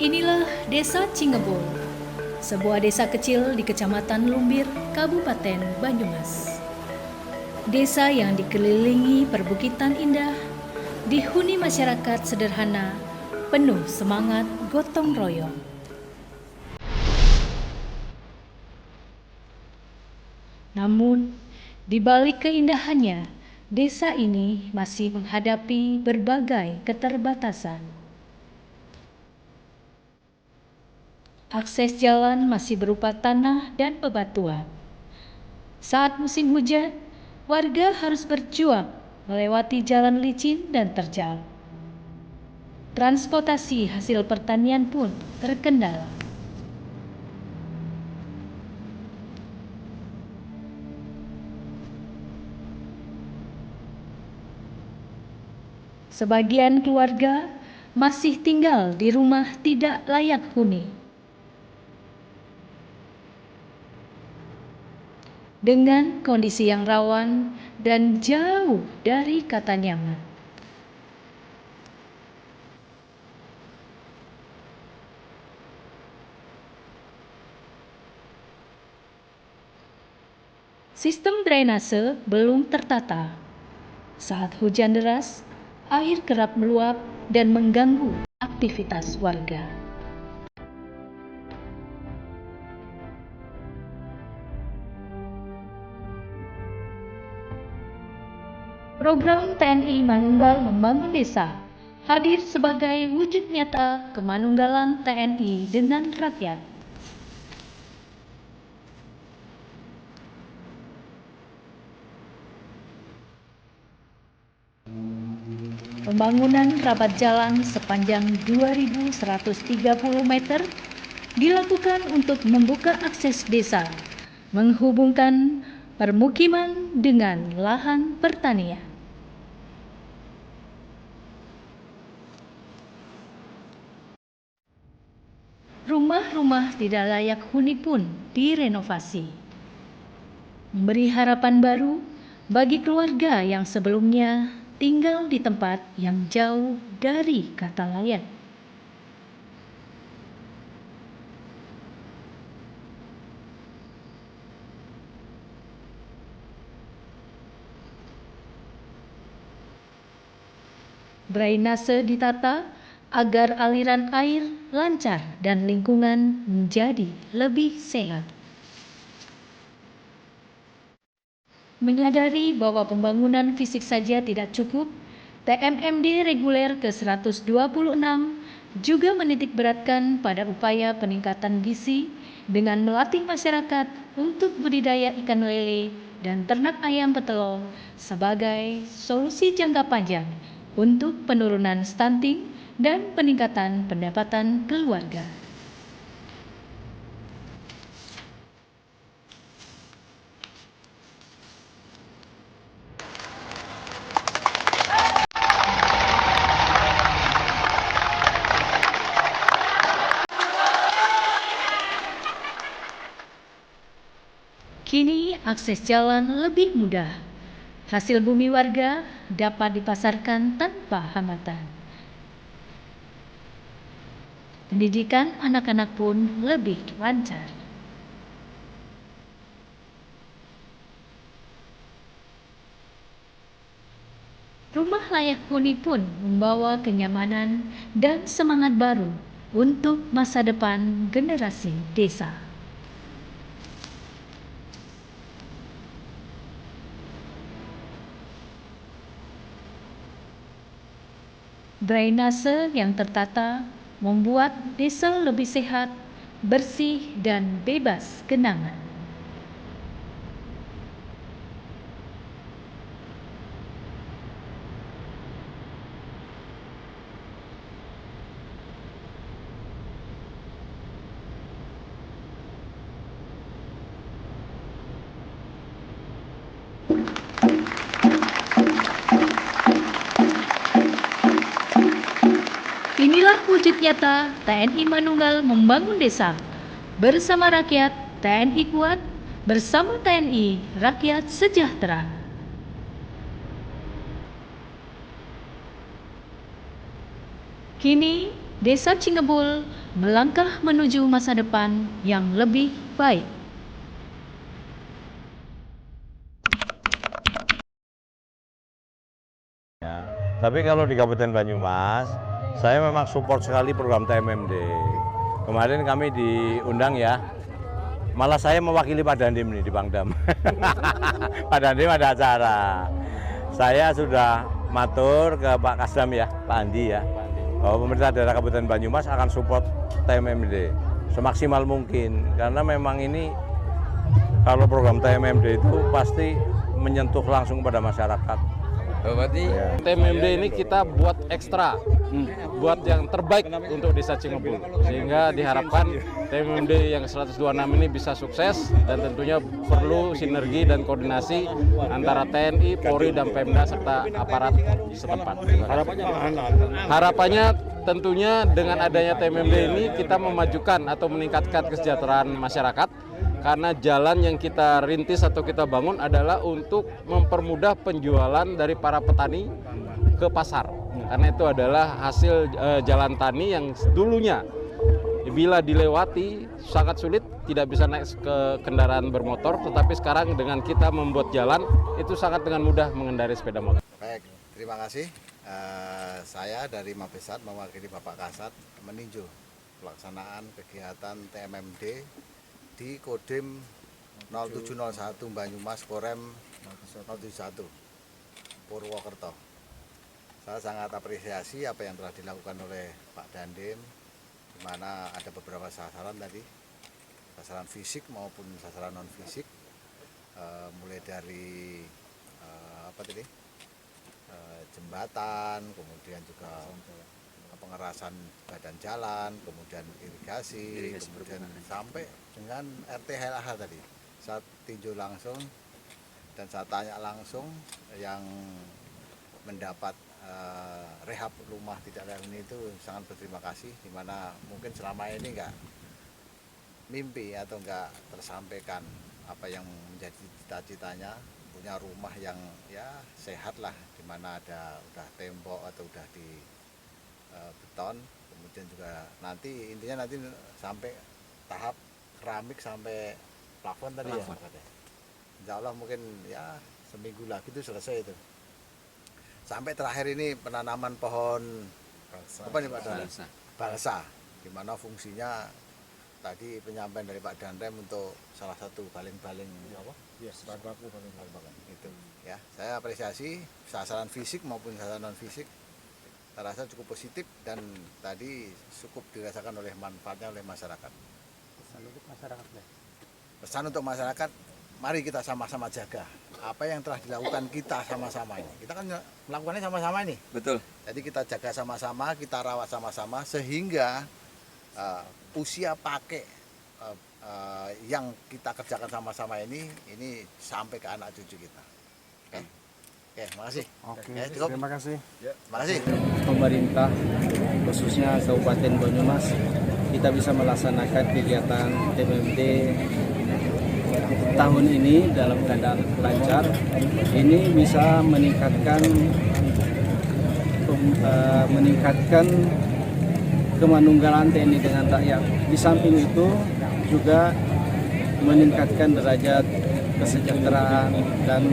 Inilah Desa Cingebol, sebuah desa kecil di Kecamatan Lumbir, Kabupaten Banyumas. Desa yang dikelilingi perbukitan indah, dihuni masyarakat sederhana, penuh semangat gotong royong. Namun, di balik keindahannya, desa ini masih menghadapi berbagai keterbatasan. Akses jalan masih berupa tanah dan bebatuan. Saat musim hujan, warga harus berjuang melewati jalan licin dan terjal. Transportasi hasil pertanian pun terkendala. Sebagian keluarga masih tinggal di rumah tidak layak huni. Dengan kondisi yang rawan dan jauh dari kata nyaman. Sistem drainase belum tertata. Saat hujan deras, air kerap meluap dan mengganggu aktivitas warga. Program TNI Manunggal Membangun Desa hadir sebagai wujud nyata kemanunggalan TNI dengan rakyat. Pembangunan rapat jalan sepanjang 2.130 meter dilakukan untuk membuka akses desa, menghubungkan permukiman dengan lahan pertanian. Rumah-rumah tidak layak huni pun direnovasi, memberi harapan baru bagi keluarga yang sebelumnya tinggal di tempat yang jauh dari kata layak. Drainase ditata agar aliran air lancar dan lingkungan menjadi lebih sehat. Menyadari bahwa pembangunan fisik saja tidak cukup, TMMD reguler ke-126 juga menitikberatkan pada upaya peningkatan gizi dengan melatih masyarakat untuk budidaya ikan lele dan ternak ayam petelur sebagai solusi jangka panjang untuk penurunan stunting dan peningkatan pendapatan keluarga. Kini akses jalan lebih mudah. Hasil bumi warga dapat dipasarkan tanpa hambatan. Pendidikan anak-anak pun lebih lancar. Rumah layak huni pun membawa kenyamanan dan semangat baru untuk masa depan generasi desa. Drainase yang tertata membuat desa lebih sehat, bersih, dan bebas genangan. Inilah wujud nyata TNI Manunggal Membangun Desa. Bersama rakyat, TNI kuat. Bersama TNI, rakyat sejahtera. Kini, Desa Cingebul melangkah menuju masa depan yang lebih baik. Ya, tapi kalau di Kabupaten Banyumas, saya memang support sekali program TMMD. Kemarin kami diundang ya, malah saya mewakili Pak Dandim nih di Pangdam. Pak Dandim ada acara. Saya sudah matur ke Pak Kasdam ya, Pak Andi ya, bahwa pemerintah daerah Kabupaten Banyumas akan support TMMD semaksimal mungkin. Karena memang ini, kalau program TMMD itu pasti menyentuh langsung pada masyarakat. Berarti TMMD ini kita buat ekstra, buat yang terbaik untuk Desa Cingebul, sehingga diharapkan TMMD yang 126 ini bisa sukses, dan tentunya perlu sinergi dan koordinasi antara TNI, Polri, dan Pemda serta aparat setempat. Harapannya tentunya dengan adanya TMMD ini kita memajukan atau meningkatkan kesejahteraan masyarakat. Karena jalan yang kita rintis atau kita bangun adalah untuk mempermudah penjualan dari para petani ke pasar. Karena itu adalah hasil jalan tani yang dulunya bila dilewati sangat sulit, tidak bisa naik ke kendaraan bermotor, tetapi sekarang dengan kita membuat jalan itu sangat dengan mudah mengendarai sepeda motor. Baik, terima kasih. Saya dari Mabesat mewakili Bapak Kasat meninjau pelaksanaan kegiatan TMMD di Kodim 0701 Banyumas Korem 071 Purwokerto. Saya sangat apresiasi apa yang telah dilakukan oleh Pak Dandim, di mana ada beberapa sasaran tadi, sasaran fisik maupun sasaran non fisik, mulai dari jembatan, kemudian juga pengerasan badan jalan, kemudian irigasi, kemudian sampai dengan RT HLH tadi. Saya tinjau langsung dan saya tanya langsung yang mendapat rehab rumah tidak layak huni itu sangat berterima kasih, di mana mungkin selama ini enggak mimpi atau enggak tersampaikan apa yang menjadi cita-citanya, punya rumah yang ya sehat lah, di mana ada udah tembok atau udah di beton, kemudian juga nanti intinya nanti sampai tahap keramik sampai plafon tadi ya. Insya Allah mungkin ya seminggu lagi itu selesai itu. Sampai terakhir ini penanaman pohon apa nih Pak Danrem? Balsa, di mana fungsinya tadi penyampaian dari Pak Danrem untuk salah satu baling-baling apa? Yes, bahan baku itu. Ya, saya apresiasi sasaran fisik maupun sasaran non fisik. Saya rasa cukup positif dan tadi cukup dirasakan oleh manfaatnya oleh masyarakat. Pesan untuk masyarakat, mari kita sama-sama jaga apa yang telah dilakukan kita sama-sama ini. Kita kan melakukannya sama-sama ini. Betul. Jadi kita jaga sama-sama, kita rawat sama-sama sehingga usia pakai yang kita kerjakan sama-sama ini sampai ke anak cucu kita. Oke. Oke, makasih. Oke, cukup. terima kasih. Makasih. Pemerintah khususnya Kabupaten Banyumas, kita bisa melaksanakan kegiatan TMMD tahun ini dalam keadaan lancar. Ini bisa meningkatkan kemanunggalan TNI dengan rakyat. Di samping itu juga meningkatkan derajat kesejahteraan dan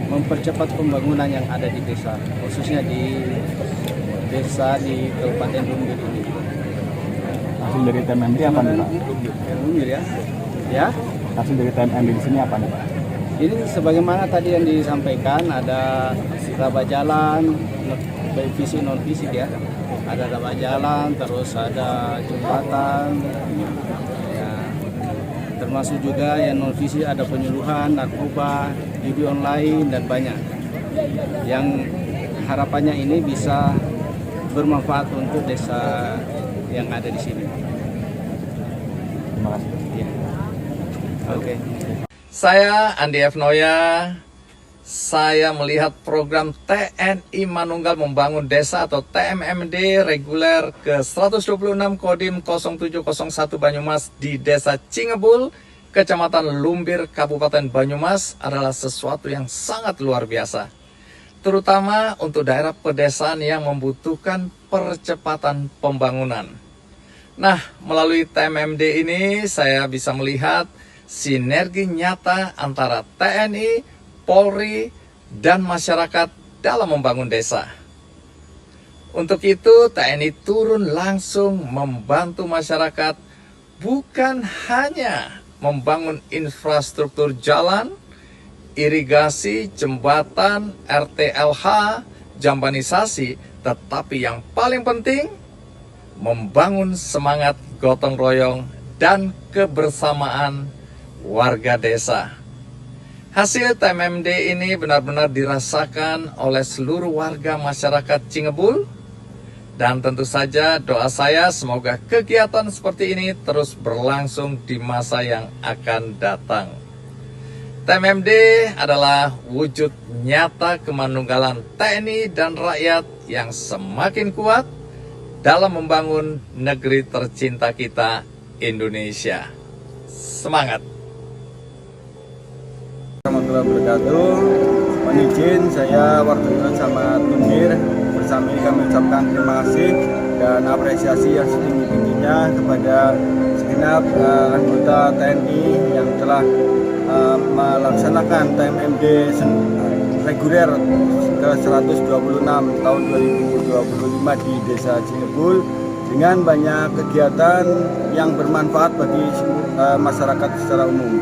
mempercepat pembangunan yang ada di desa, khususnya di desa di Kabupaten Lumbir ini. Hasil dari TMMD apa nih Pak? Lumbir ya. Ya. Hasil dari TMMD di sini apa nih Pak? Ini sebagaimana tadi yang disampaikan, ada raba jalan, baik fisik non fisik ya. Ada raba jalan, terus ada jembatan, ya, termasuk juga yang non fisik ada penyuluhan, narkoba, judi online dan banyak. Yang harapannya ini bisa bermanfaat untuk desa yang ada di sini. Terima kasih. Ya. Oke. Saya Andi F. Noya, saya melihat program TNI Manunggal Membangun Desa atau TMMD reguler ke 126 Kodim 0701 Banyumas di Desa Cingebul, Kecamatan Lumbir, Kabupaten Banyumas adalah sesuatu yang sangat luar biasa. Terutama untuk daerah pedesaan yang membutuhkan percepatan pembangunan. Nah, melalui TMMD ini saya bisa melihat sinergi nyata antara TNI, Polri, dan masyarakat dalam membangun desa. Untuk itu, TNI turun langsung membantu masyarakat, bukan hanya membangun infrastruktur jalan, irigasi, jembatan, RTLH, jambanisasi, tetapi yang paling penting, membangun semangat gotong royong dan kebersamaan warga desa. Hasil TMMD ini benar-benar dirasakan oleh seluruh warga masyarakat Cingebul. Dan tentu saja doa saya semoga kegiatan seperti ini terus berlangsung di masa yang akan datang. TMMD adalah wujud nyata kemanunggalan TNI dan rakyat yang semakin kuat dalam membangun negeri tercinta kita, Indonesia. Semangat! Warahmatullahi wabarakatuh. Mohon izin saya Wardoyo sama Tunggir bersama ini kami ucapkan terima kasih dan apresiasi yang setinggi-tingginya kepada segenap anggota TNI yang telah melaksanakan TMMD reguler ke-126 tahun 2025 di Desa Cingebul dengan banyak kegiatan yang bermanfaat bagi masyarakat secara umum,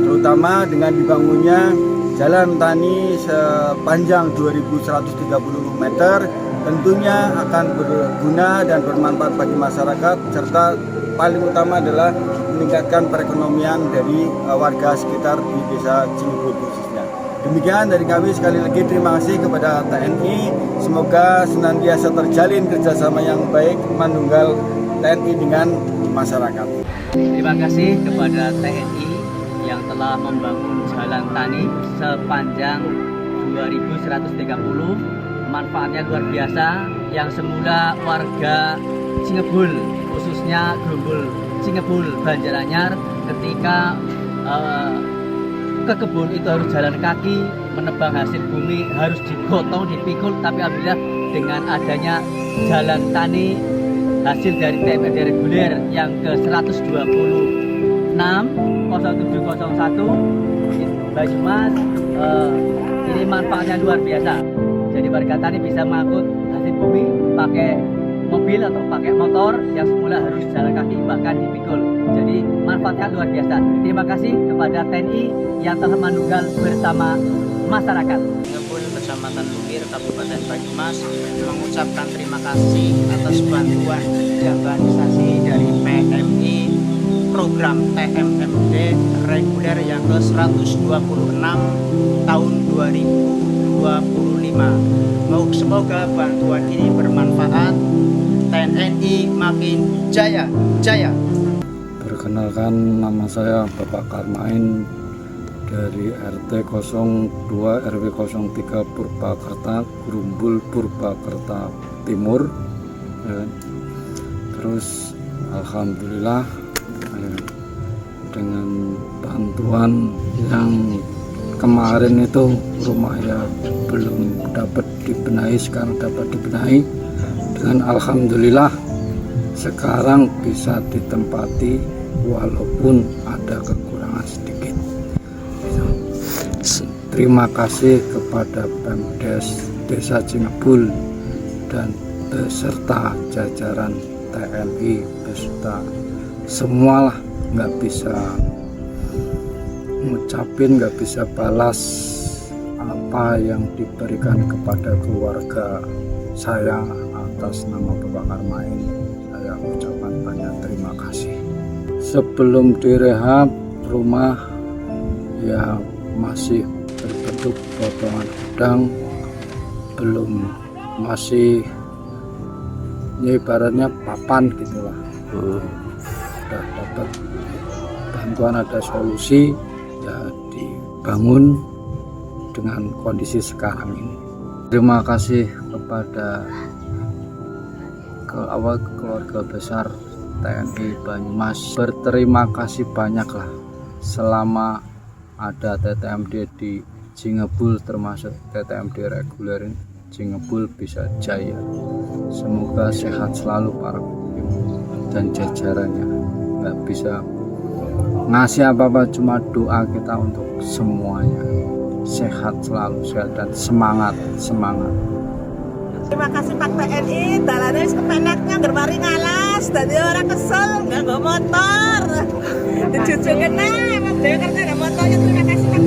terutama dengan dibangunnya jalan tani sepanjang 2130 meter tentunya akan berguna dan bermanfaat bagi masyarakat, serta paling utama adalah meningkatkan perekonomian dari warga sekitar di Desa Cingebul khususnya. Demikian dari kami, sekali lagi terima kasih kepada TNI, semoga senantiasa terjalin kerjasama yang baik manunggal TNI dengan masyarakat. Terima kasih kepada TNI yang telah membangun jalan tani sepanjang 2130, manfaatnya luar biasa, yang semula warga Cingebul, khususnya Gerumbul Cingebul Banjaranyar, ketika ke kebun itu harus jalan kaki, menebang hasil bumi harus digotong, dipikul, tapi alhamdulillah dengan adanya jalan tani hasil dari TMMD reguler yang ke-126 0701 Banyumas, ini manfaatnya luar biasa. Jadi warga tani bisa mengangkut hasil bumi pakai mobil atau pakai motor yang semula harus jalan kaki bahkan dipikul. Jadi manfaatnya luar biasa. Terima kasih kepada TNI yang telah manunggal bersama masyarakat. Cingebul Kecamatan Lukir, Kabupaten Banyumas mengucapkan terima kasih atas bantuan jambanisasi dari PMI program TMMD reguler yang ke-126 tahun 2025. Semoga bantuan ini bermanfaat, TNI makin jaya. Perkenalkan, nama saya Bapak Karmain dari RT 02 RW 03 Purbakerta, Gerumbul Purbakerta Timur. Terus alhamdulillah dengan bantuan yang kemarin itu rumah ya belum dapat dibenahi, sekarang dapat dibenahi dengan alhamdulillah sekarang bisa ditempati walaupun ada kekurangan sedikit. Terima kasih kepada Pemdes Desa Cingebul dan beserta jajaran TNI beserta semualah, nggak bisa ngucapin, nggak bisa balas apa yang diberikan kepada keluarga saya. Atas nama Bapak Karmain saya ucapkan banyak terima kasih. Sebelum direhab rumah ya masih berbentuk potongan gudang, belum, masih ya ibaratnya papan gitulah. Sudah dapat bantuan, ada solusi ya, dibangun dengan kondisi sekarang ini. Terima kasih kepada keluarga besar TNI Banyumas, berterima kasih banyaklah selama ada TTMD di Cingebul, termasuk TTMD reguler Cingebul bisa jaya. Semoga sehat selalu para pemimpin. dan jajarannya. Nggak bisa ngasih apa-apa, cuma doa kita untuk semuanya sehat selalu, sehat dan semangat. Terima kasih Pak TNI, dalannya kepenaknya gerbari ngalas, tadi orang kesel nggak bawa motor, dicucu kena, emang dia karena ada motornya. Terima kasih Pak